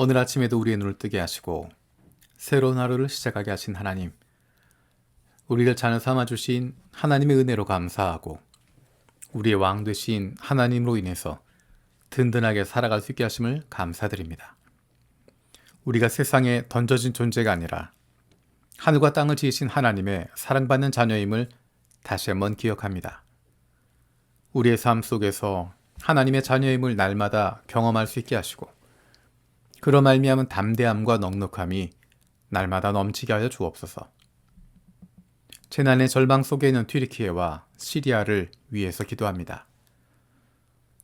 오늘 아침에도 우리의 눈을 뜨게 하시고 새로운 하루를 시작하게 하신 하나님, 우리를 자녀 삼아 주신 하나님의 은혜로 감사하고 우리의 왕 되신 하나님으로 인해서 든든하게 살아갈 수 있게 하심을 감사드립니다. 우리가 세상에 던져진 존재가 아니라 하늘과 땅을 지으신 하나님의 사랑받는 자녀임을 다시 한번 기억합니다. 우리의 삶 속에서 하나님의 자녀임을 날마다 경험할 수 있게 하시고 그로 말미암은 담대함과 넉넉함이 날마다 넘치게 하여 주옵소서. 재난의 절망 속에 있는 튀르키예와 시리아를 위해서 기도합니다.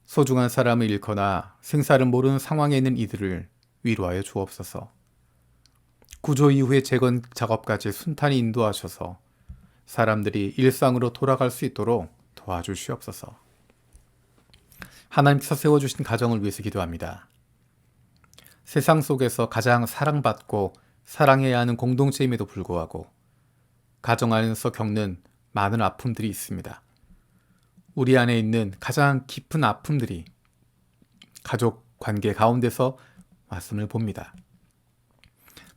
소중한 사람을 잃거나 생사를 모르는 상황에 있는 이들을 위로하여 주옵소서. 구조 이후의 재건 작업까지 순탄히 인도하셔서 사람들이 일상으로 돌아갈 수 있도록 도와주시옵소서. 하나님께서 세워주신 가정을 위해서 기도합니다. 세상 속에서 가장 사랑받고 사랑해야 하는 공동체임에도 불구하고 가정 안에서 겪는 많은 아픔들이 있습니다. 우리 안에 있는 가장 깊은 아픔들이 가족 관계 가운데서 말씀을 봅니다.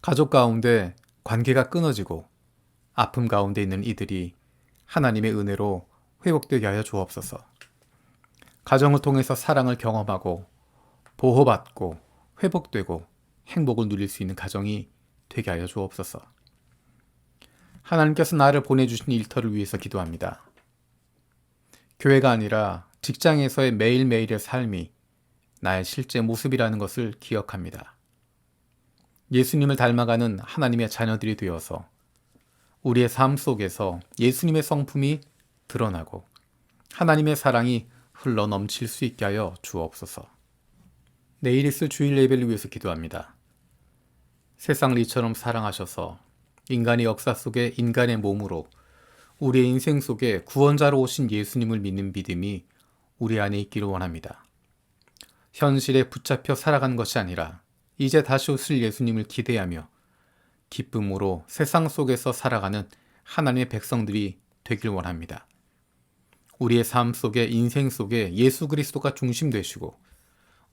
가족 가운데 관계가 끊어지고 아픔 가운데 있는 이들이 하나님의 은혜로 회복되게 하여 주옵소서. 가정을 통해서 사랑을 경험하고 보호받고 회복되고 행복을 누릴 수 있는 가정이 되게 하여 주옵소서. 하나님께서 나를 보내주신 일터를 위해서 기도합니다. 교회가 아니라 직장에서의 매일매일의 삶이 나의 실제 모습이라는 것을 기억합니다. 예수님을 닮아가는 하나님의 자녀들이 되어서 우리의 삶 속에서 예수님의 성품이 드러나고 하나님의 사랑이 흘러 넘칠 수 있게 하여 주옵소서. 내일 있을 주일 예배를 위해서 기도합니다. 세상을 이처럼 사랑하셔서 인간의 역사 속에 인간의 몸으로 우리의 인생 속에 구원자로 오신 예수님을 믿는 믿음이 우리 안에 있기를 원합니다. 현실에 붙잡혀 살아가는 것이 아니라 이제 다시 오실 예수님을 기대하며 기쁨으로 세상 속에서 살아가는 하나님의 백성들이 되길 원합니다. 우리의 삶 속에 인생 속에 예수 그리스도가 중심 되시고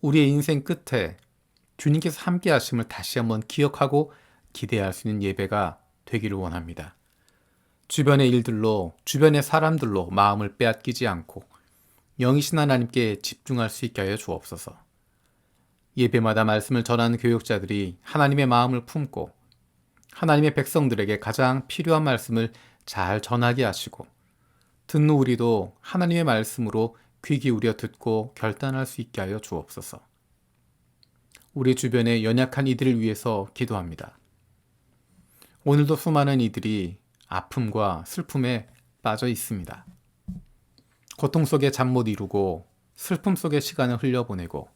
우리의 인생 끝에 주님께서 함께 하심을 다시 한번 기억하고 기대할 수 있는 예배가 되기를 원합니다. 주변의 일들로 주변의 사람들로 마음을 빼앗기지 않고 영이신 하나님께 집중할 수 있게 하여 주옵소서. 예배마다 말씀을 전하는 교육자들이 하나님의 마음을 품고 하나님의 백성들에게 가장 필요한 말씀을 잘 전하게 하시고 듣는 우리도 하나님의 말씀으로 귀 기울여 듣고 결단할 수 있게 하여 주옵소서. 우리 주변의 연약한 이들을 위해서 기도합니다. 오늘도 수많은 이들이 아픔과 슬픔에 빠져 있습니다. 고통 속에 잠 못 이루고 슬픔 속에 시간을 흘려보내고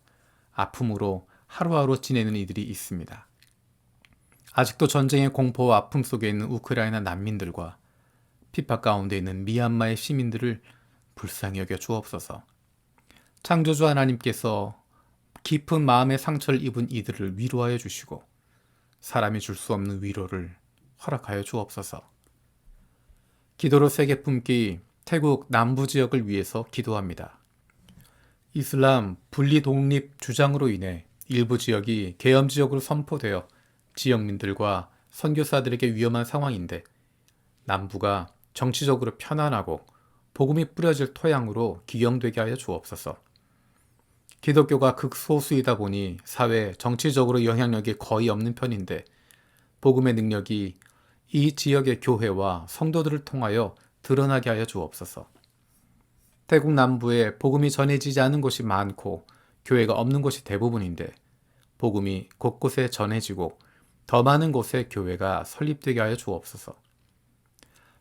아픔으로 하루하루 지내는 이들이 있습니다. 아직도 전쟁의 공포와 아픔 속에 있는 우크라이나 난민들과 핍박 가운데 있는 미얀마의 시민들을 불쌍히 여겨 주옵소서. 창조주 하나님께서 깊은 마음의 상처를 입은 이들을 위로하여 주시고 사람이 줄 수 없는 위로를 허락하여 주옵소서. 기도로 세계 품기 태국 남부 지역을 위해서 기도합니다. 이슬람 분리 독립 주장으로 인해 일부 지역이 계엄 지역으로 선포되어 지역민들과 선교사들에게 위험한 상황인데 남부가 정치적으로 편안하고 복음이 뿌려질 토양으로 기용되게 하여 주옵소서. 기독교가 극소수이다 보니 사회 정치적으로 영향력이 거의 없는 편인데 복음의 능력이 이 지역의 교회와 성도들을 통하여 드러나게 하여 주옵소서. 태국 남부에 복음이 전해지지 않은 곳이 많고 교회가 없는 곳이 대부분인데 복음이 곳곳에 전해지고 더 많은 곳에 교회가 설립되게 하여 주옵소서.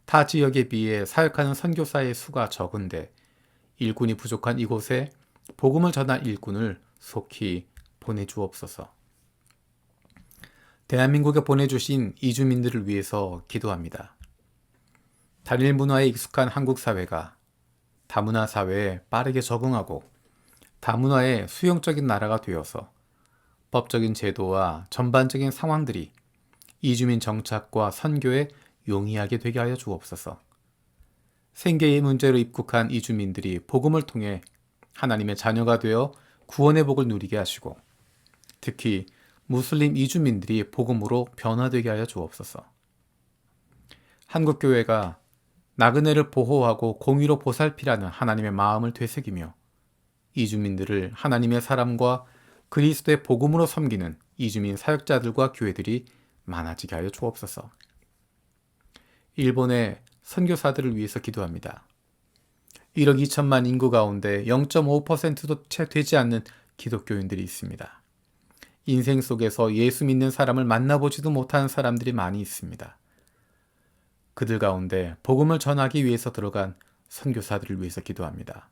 타 지역에 비해 사역하는 선교사의 수가 적은데 일꾼이 부족한 이곳에 복음을 전할 일꾼을 속히 보내주옵소서. 대한민국에 보내주신 이주민들을 위해서 기도합니다. 단일 문화에 익숙한 한국 사회가 다문화 사회에 빠르게 적응하고 다문화의 수용적인 나라가 되어서 법적인 제도와 전반적인 상황들이 이주민 정착과 선교에 용이하게 되게 하여 주옵소서. 생계의 문제로 입국한 이주민들이 복음을 통해 하나님의 자녀가 되어 구원의 복을 누리게 하시고 특히 무슬림 이주민들이 복음으로 변화되게 하여 주옵소서. 한국교회가 나그네를 보호하고 공의로 보살피라는 하나님의 마음을 되새기며 이주민들을 하나님의 사람과 그리스도의 복음으로 섬기는 이주민 사역자들과 교회들이 많아지게 하여 주옵소서. 일본의 선교사들을 위해서 기도합니다. 1억 2천만 인구 가운데 0.5%도 채 되지 않는 기독교인들이 있습니다. 인생 속에서 예수 믿는 사람을 만나보지도 못한 사람들이 많이 있습니다. 그들 가운데 복음을 전하기 위해서 들어간 선교사들을 위해서 기도합니다.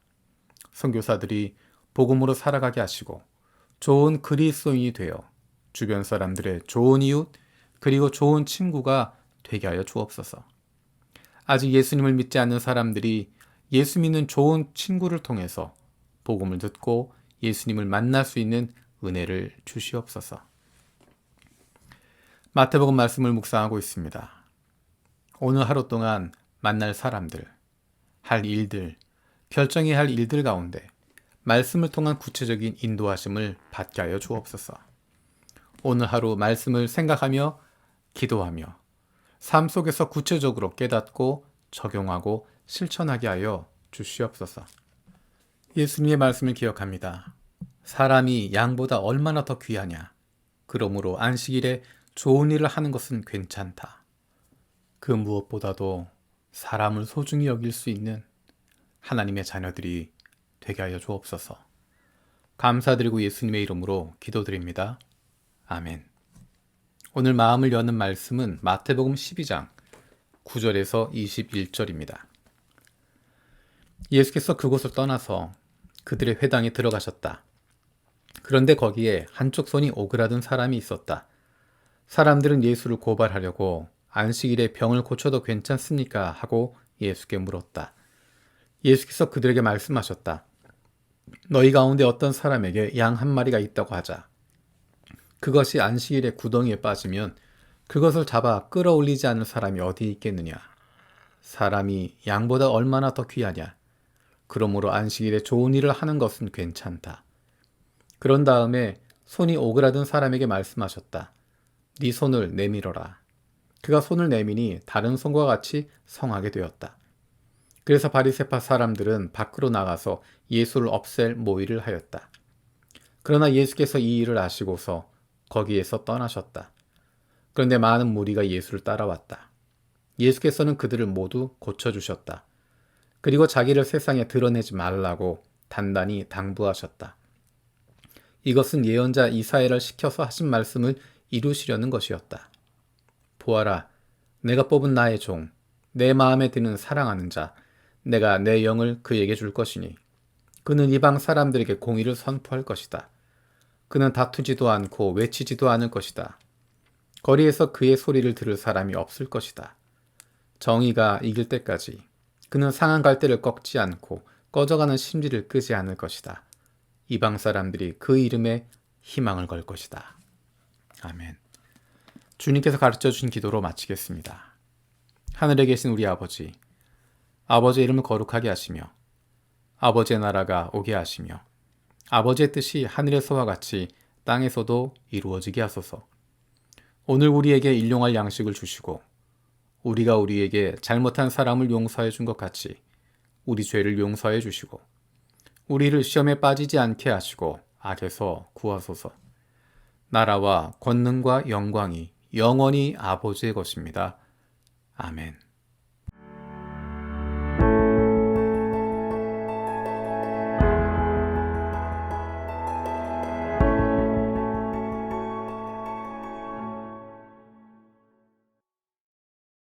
선교사들이 복음으로 살아가게 하시고 좋은 그리스도인이 되어 주변 사람들의 좋은 이웃 그리고 좋은 친구가 되게 하여 주옵소서. 아직 예수님을 믿지 않는 사람들이 예수 믿는 좋은 친구를 통해서 복음을 듣고 예수님을 만날 수 있는 은혜를 주시옵소서. 마태복음 말씀을 묵상하고 있습니다. 오늘 하루 동안 만날 사람들, 할 일들, 결정해야 할 일들 가운데 말씀을 통한 구체적인 인도하심을 받게 하여 주옵소서. 오늘 하루 말씀을 생각하며 기도하며 삶 속에서 구체적으로 깨닫고 적용하고 실천하게 하여 주시옵소서. 예수님의 말씀을 기억합니다. 사람이 양보다 얼마나 더 귀하냐. 그러므로 안식일에 좋은 일을 하는 것은 괜찮다. 그 무엇보다도 사람을 소중히 여길 수 있는 하나님의 자녀들이 되게 하여 주옵소서. 감사드리고 예수님의 이름으로 기도드립니다. 아멘. 오늘 마음을 여는 말씀은 마태복음 12장 9절에서 21절입니다. 예수께서 그곳을 떠나서 그들의 회당에 들어가셨다. 그런데 거기에 한쪽 손이 오그라든 사람이 있었다. 사람들은 예수를 고발하려고 안식일에 병을 고쳐도 괜찮습니까? 하고 예수께 물었다. 예수께서 그들에게 말씀하셨다. 너희 가운데 어떤 사람에게 양 한 마리가 있다고 하자. 그것이 안식일에 구덩이에 빠지면 그것을 잡아 끌어올리지 않을 사람이 어디 있겠느냐. 사람이 양보다 얼마나 더 귀하냐. 그러므로 안식일에 좋은 일을 하는 것은 괜찮다. 그런 다음에 손이 오그라든 사람에게 말씀하셨다. 네 손을 내밀어라. 그가 손을 내미니 다른 손과 같이 성하게 되었다. 그래서 바리새파 사람들은 밖으로 나가서 예수를 없앨 모의를 하였다. 그러나 예수께서 이 일을 아시고서 거기에서 떠나셨다. 그런데 많은 무리가 예수를 따라왔다. 예수께서는 그들을 모두 고쳐주셨다. 그리고 자기를 세상에 드러내지 말라고 단단히 당부하셨다. 이것은 예언자 이사야를 시켜서 하신 말씀을 이루시려는 것이었다. 보아라, 내가 뽑은 나의 종, 내 마음에 드는 사랑하는 자, 내가 내 영을 그에게 줄 것이니 그는 이방 사람들에게 공의를 선포할 것이다. 그는 다투지도 않고 외치지도 않을 것이다. 거리에서 그의 소리를 들을 사람이 없을 것이다. 정의가 이길 때까지 그는 상한 갈대를 꺾지 않고 꺼져가는 심지를 끄지 않을 것이다. 이방 사람들이 그 이름에 희망을 걸 것이다. 아멘. 주님께서 가르쳐 주신 기도로 마치겠습니다. 하늘에 계신 우리 아버지, 아버지의 이름을 거룩하게 하시며 아버지의 나라가 오게 하시며 아버지의 뜻이 하늘에서와 같이 땅에서도 이루어지게 하소서. 오늘 우리에게 일용할 양식을 주시고 우리가 우리에게 잘못한 사람을 용서해 준 것 같이 우리 죄를 용서해 주시고 우리를 시험에 빠지지 않게 하시고 악에서 구하소서. 나라와 권능과 영광이 영원히 아버지의 것입니다. 아멘.